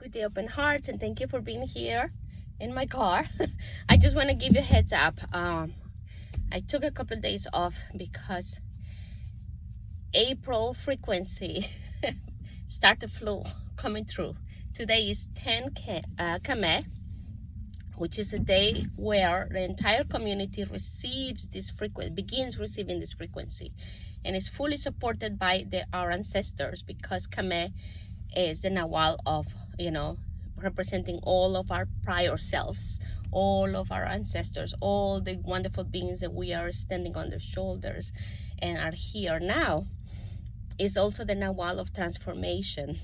Good day, open hearts, and thank you for being here in my car. I just want to give you a heads up. I took a couple of days off because April frequency started flow coming through. Today is 10 Kame, which is a day where the entire community receives this frequency, begins receiving this frequency, and is fully supported by our ancestors, because Kame is the Nawal of, representing all of our prior selves, all of our ancestors, all the wonderful beings that we are standing on their shoulders and are here now. Is also the Nawal of transformation.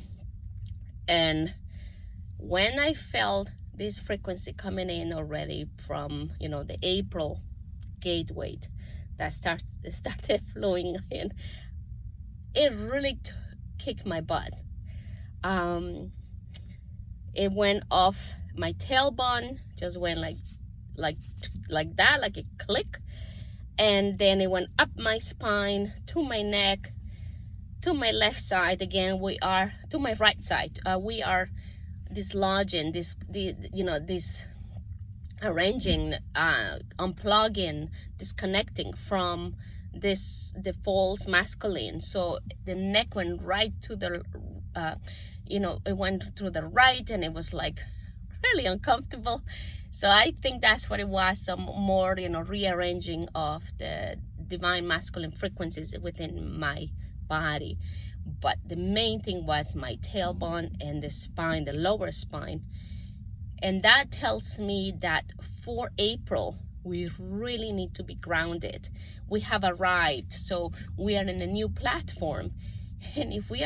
And when I felt this frequency coming in already from, the April gateway that started flowing in, it really kicked my butt. It went off my tailbone, just went like that, like a click, and then it went up my spine, to my neck, to my left side. Again, we are to my right side. We are dislodging this arranging, unplugging, disconnecting from the false masculine. So the neck went right to the it went through the right, and it was like really uncomfortable. So I think that's what it was, some more rearranging of the divine masculine frequencies within my body. But the main thing was my tailbone and the spine, the lower spine. And that tells me that for April, we really need to be grounded. We have arrived, so we are in a new platform. And if we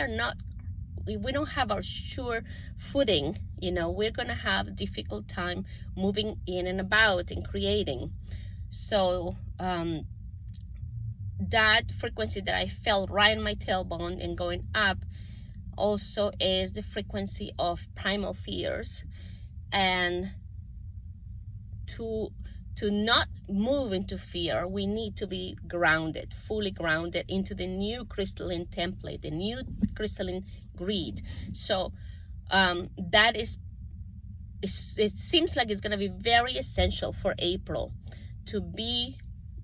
don't have our sure footing, we're gonna have a difficult time moving in and about and creating. So that frequency that I felt right in my tailbone and going up also is the frequency of primal fears. And to not move into fear, we need to be grounded, fully grounded into the new crystalline template, the new crystalline grid. So that is, it seems like it's going to be very essential for April to be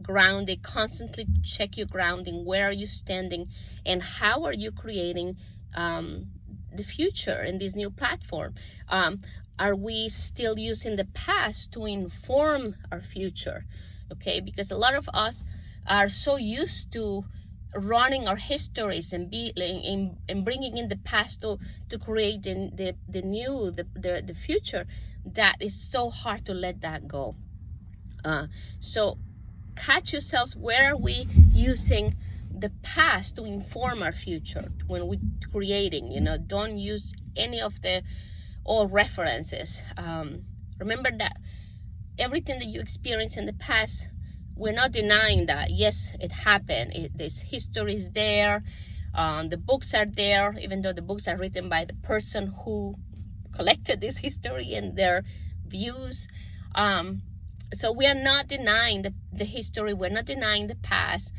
grounded, constantly check your grounding. Where are you standing, and how are you creating the future in this new platform? Are we still using the past to inform our future? Okay, because a lot of us are so used to running our histories and bringing in the past to create the new, the future, that is so hard to let that go. So catch yourselves, where are we using the past to inform our future when we're creating? Don't use any of the old references. Remember that everything that you experience in the past, we're not denying that. Yes, it happened. This history is there. The books are there, even though the books are written by the person who collected this history and their views. So we are not denying the history. We're not denying the past.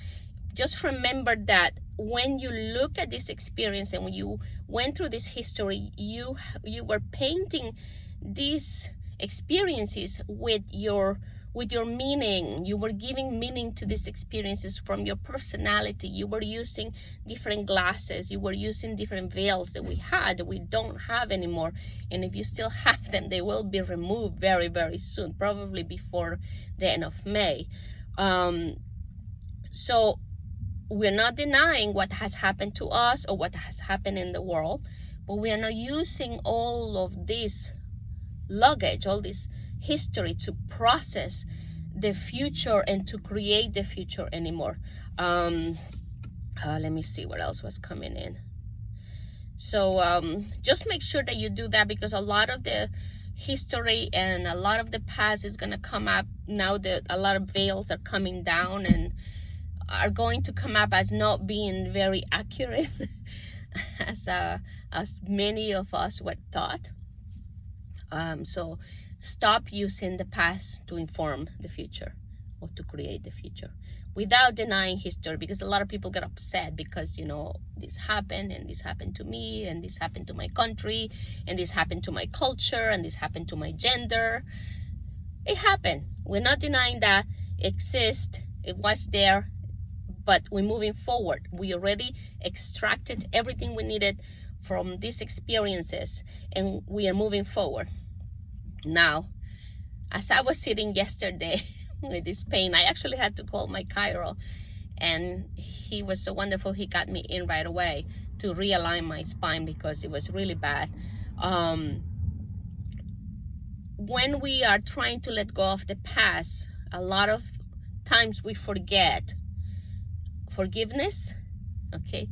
Just remember that when you look at this experience and when you went through this history, you were painting these experiences with your meaning. You were giving meaning to these experiences from your personality. You were using different glasses. You were using different veils that we had, that we don't have anymore. And if you still have them, they will be removed very, very soon, probably before the end of May. So we're not denying what has happened to us or what has happened in the world, but we are not using all of this luggage, all this history, to process the future and to create the future anymore. Let me see what else was coming in. So just make sure that you do that, because a lot of the history and a lot of the past is going to come up now that a lot of veils are coming down and are going to come up as not being very accurate as many of us were taught. So stop using the past to inform the future or to create the future. without denying history, because a lot of people get upset because, you know, this happened and this happened to me and this happened to my country and this happened to my culture and this happened to my gender. It happened. We're not denying that it exists. It was there, but we're moving forward. We already extracted everything we needed from these experiences, and we are moving forward. Now, as I was sitting yesterday with this pain, I actually had to call my chiro, and he was so wonderful. He got me in right away to realign my spine because it was really bad. When we are trying to let go of the past, a lot of times we forget forgiveness, okay?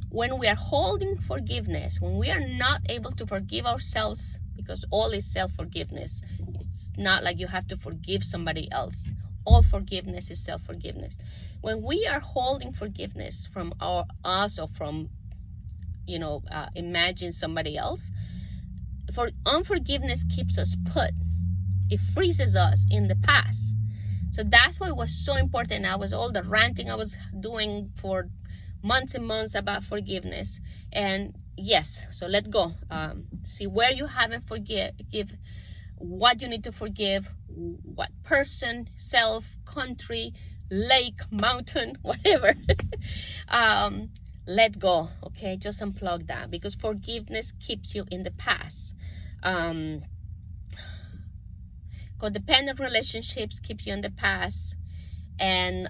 When we are holding forgiveness, when we are not able to forgive ourselves, because all is self-forgiveness. It's not like you have to forgive somebody else. All forgiveness is self-forgiveness. When we are holding forgiveness from us or from, you know, imagine somebody else, unforgiveness keeps us put. It freezes us in the past. So that's why it was so important. All the ranting I was doing for months and months about forgiveness. And yes, so let go. See where you haven't forgive, what you need to forgive, what person, self, country, lake, mountain, whatever. Let go, okay? Just unplug that, because forgiveness keeps you in the past. Codependent relationships keep you in the past, and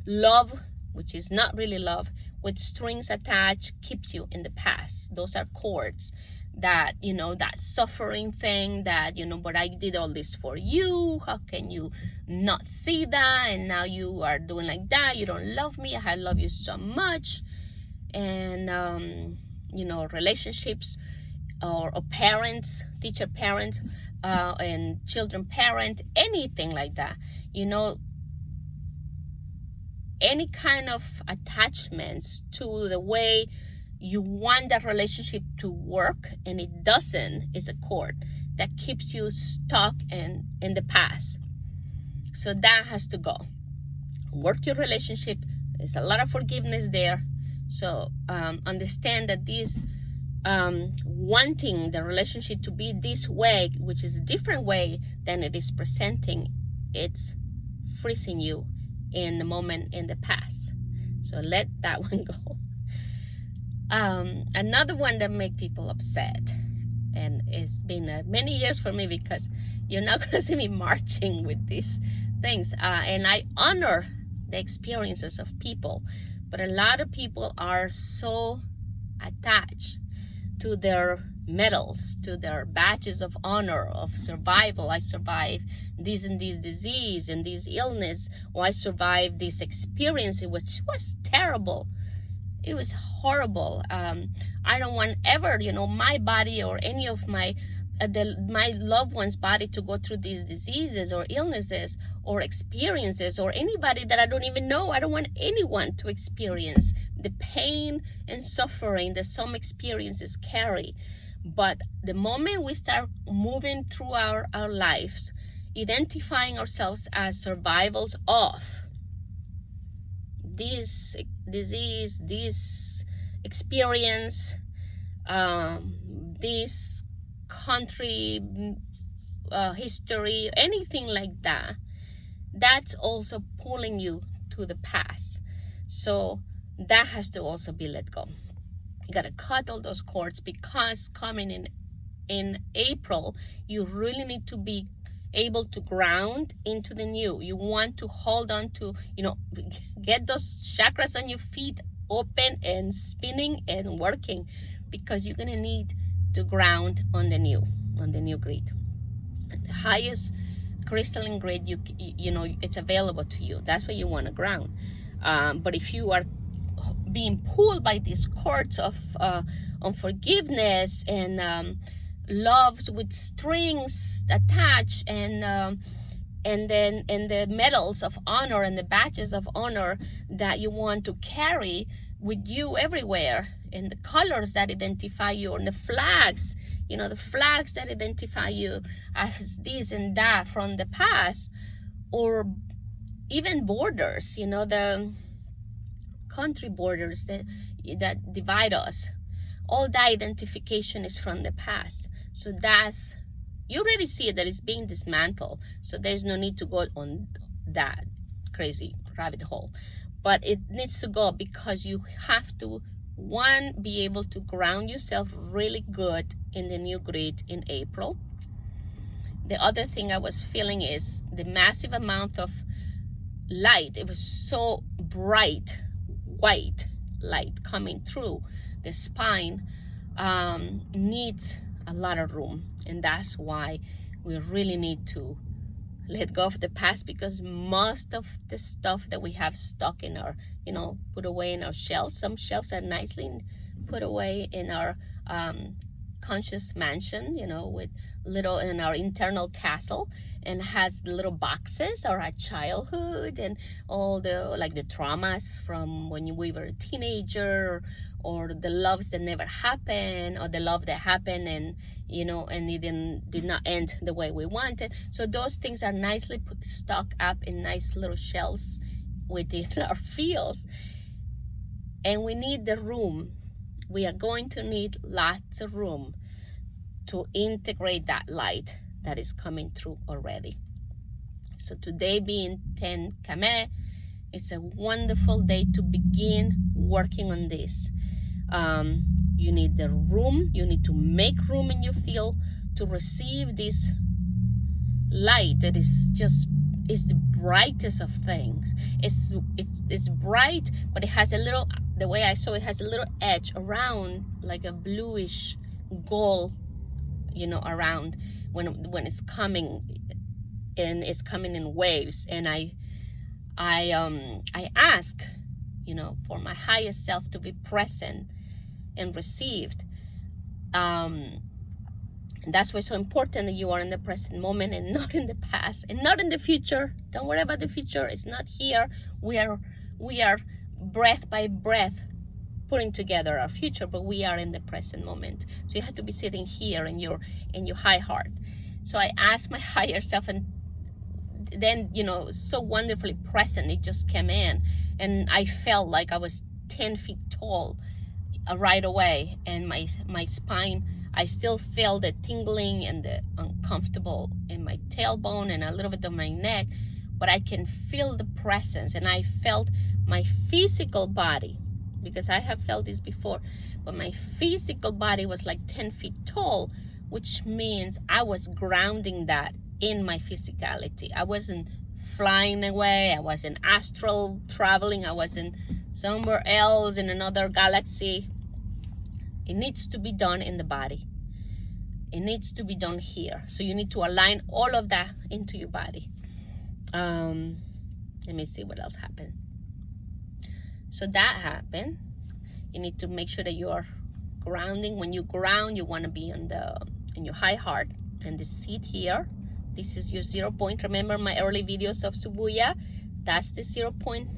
love, which is not really love, with strings attached, keeps you in the past. Those are cords that, you know, that suffering thing that, you know, but I did all this for you. How can you not see that? And now you are doing like that. You don't love me. I love you so much. And, you know, relationships or parents, teacher parent, and children parent, anything like that, you know, any kind of attachments to the way you want that relationship to work and it doesn't, is a cord that keeps you stuck in the past. So that has to go. Work your relationship. There's a lot of forgiveness there. So understand that this wanting the relationship to be this way, which is a different way than it is presenting, it's freezing you in the moment in the past. So let that one go. Another one that make people upset, and it's been many years for me, because you're not going to see me marching with these things, and I honor the experiences of people, but a lot of people are so attached to their medals, to their badges of honor, of survival. I survived this and this disease and this illness, or I survived this experience, which was terrible. It was horrible. I don't want ever, you know, my body or any of my loved one's body to go through these diseases or illnesses or experiences, or anybody that I don't even know. I don't want anyone to experience the pain and suffering that some experiences carry. But the moment we start moving through our lives, identifying ourselves as survivals of this disease, this experience, this country, history, anything like that, that's also pulling you to the past. So that has to also be let go. You got to cut all those cords, because coming in April, you really need to be able to ground into the new. You want to hold on to, you know, get those chakras on your feet open and spinning and working, because you're going to need to ground on the new grid. The highest crystalline grid, you know, it's available to you. That's where you want to ground. But if you are being pulled by these cords of unforgiveness and loves with strings attached, and the medals of honor and the badges of honor that you want to carry with you everywhere, and the colors that identify you, and the flags, you know, the flags that identify you as this and that from the past, or even borders, you know, the country borders that divide us, all that identification is from the past. So that's, you already see that it's being dismantled, so there's no need to go on that crazy rabbit hole. But it needs to go, because you have to, one, be able to ground yourself really good in the new grid in April. The other thing I was feeling is the massive amount of light. It was so bright, white light coming through the spine. Needs a lot of room, and that's why we really need to let go of the past, because most of the stuff that we have stuck in our, you know, put away in our shelves, some shelves are nicely put away in our conscious mansion, you know, with little, in our internal castle, and has little boxes or our childhood and all the, like, the traumas from when we were a teenager, or the loves that never happened, or the love that happened and, you know, and it did not end the way we wanted. So those things are nicely stuck up in nice little shelves within our fields, and we need the room. We are going to need lots of room to integrate that light that is coming through already. So today, being 10 Kame, it's a wonderful day to begin working on this. You need the room, you need to make room in your field to receive this light that is just, is the brightest of things. It's bright, but it has a little, the way I saw it, has a little edge around, like a bluish gold, you know, around when it's coming, and it's coming in waves. And I ask, you know, for my highest self to be present and received. And that's why it's so important that you are in the present moment and not in the past and not in the future. Don't worry about the future. It's not here. We are breath by breath putting together our future, but we are in the present moment. So you have to be sitting here in your high heart. So I asked my higher self, and then, you know, so wonderfully present, it just came in, and I felt like I was 10 feet tall right away. And my spine, I still feel the tingling and the uncomfortable in my tailbone and a little bit of my neck, but I can feel the presence. And I felt my physical body, because I have felt this before, but my physical body was like 10 feet tall, which means I was grounding that in my physicality. I wasn't flying away, I wasn't astral traveling, I wasn't somewhere else in another galaxy. It needs to be done in the body. It needs to be done here. So you need to align all of that into your body. Let me see what else happened. So that happened. You need to make sure that you are grounding. When you ground, you want to be in your high heart, and the seat here. This is your 0 point. Remember my early videos of Subuya? That's the 0 point.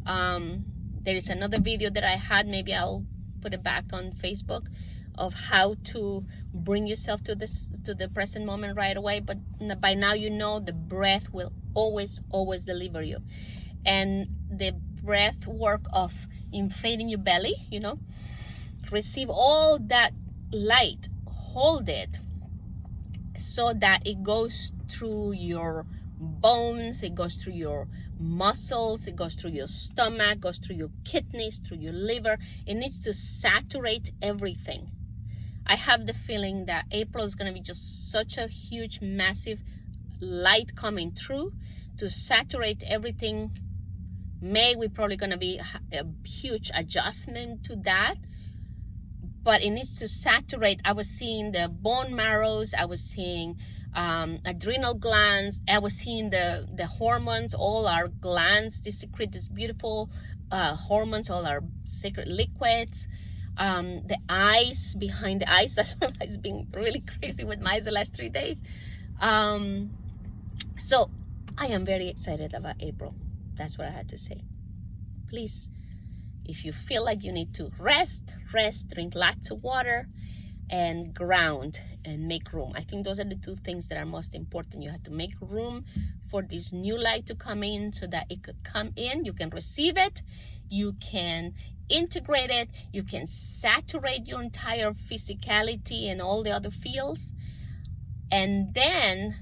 There is another video that I had, maybe I'll put it back on Facebook, of how to bring yourself to the present moment right away. But by now you know the breath will always deliver you. And the breath work of inflating your belly, you know, receive all that light, hold it, so that it goes through your bones, it goes through your muscles, it goes through your stomach, goes through your kidneys, through your liver. It needs to saturate everything. I have the feeling that April is going to be just such a huge, massive light coming through to saturate everything. May, we're probably going to be a huge adjustment to that, but it needs to saturate. I was seeing the bone marrows, I was seeing adrenal glands, I was seeing the hormones, all our glands, they secrete this beautiful hormones, all our sacred liquids. The eyes, behind the eyes, that's why it's been really crazy with my eyes the last 3 days. So I am very excited about April. That's what I had to say. Please, if you feel like you need to rest, drink lots of water, and ground and make room. I think those are the two things that are most important. You have to make room for this new light to come in so that it could come in. You can receive it, you can integrate it, you can saturate your entire physicality and all the other fields, and then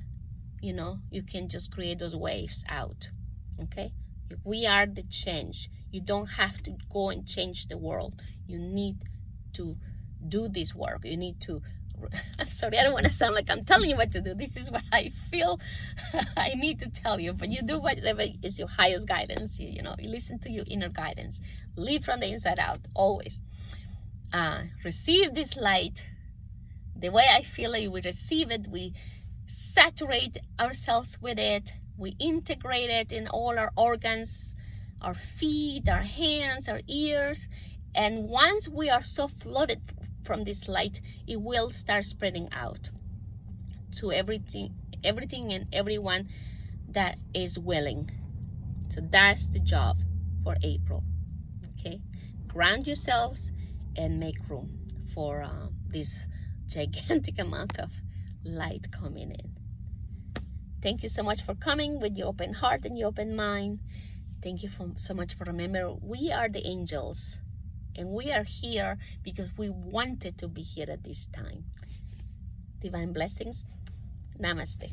you can just create those waves out. Okay, we are the change. You don't have to go and change the world. You need to do this work. You need to I'm sorry, I don't want to sound like I'm telling you what to do. This is what I feel I need to tell you, but you do whatever is your highest guidance. You listen to your inner guidance. Live from the inside out, always. Receive this light the way I feel it. We receive it, we saturate ourselves with it, we integrate it in all our organs, our feet, our hands, our ears, and once we are so flooded from this light, it will start spreading out to everything and everyone that is willing. So that's the job for April. Okay, ground yourselves and make room for this gigantic amount of light coming in. Thank you so much for coming with your open heart and your open mind. Thank you so much for remembering we are the angels. And we are here because we wanted to be here at this time. Divine blessings. Namaste.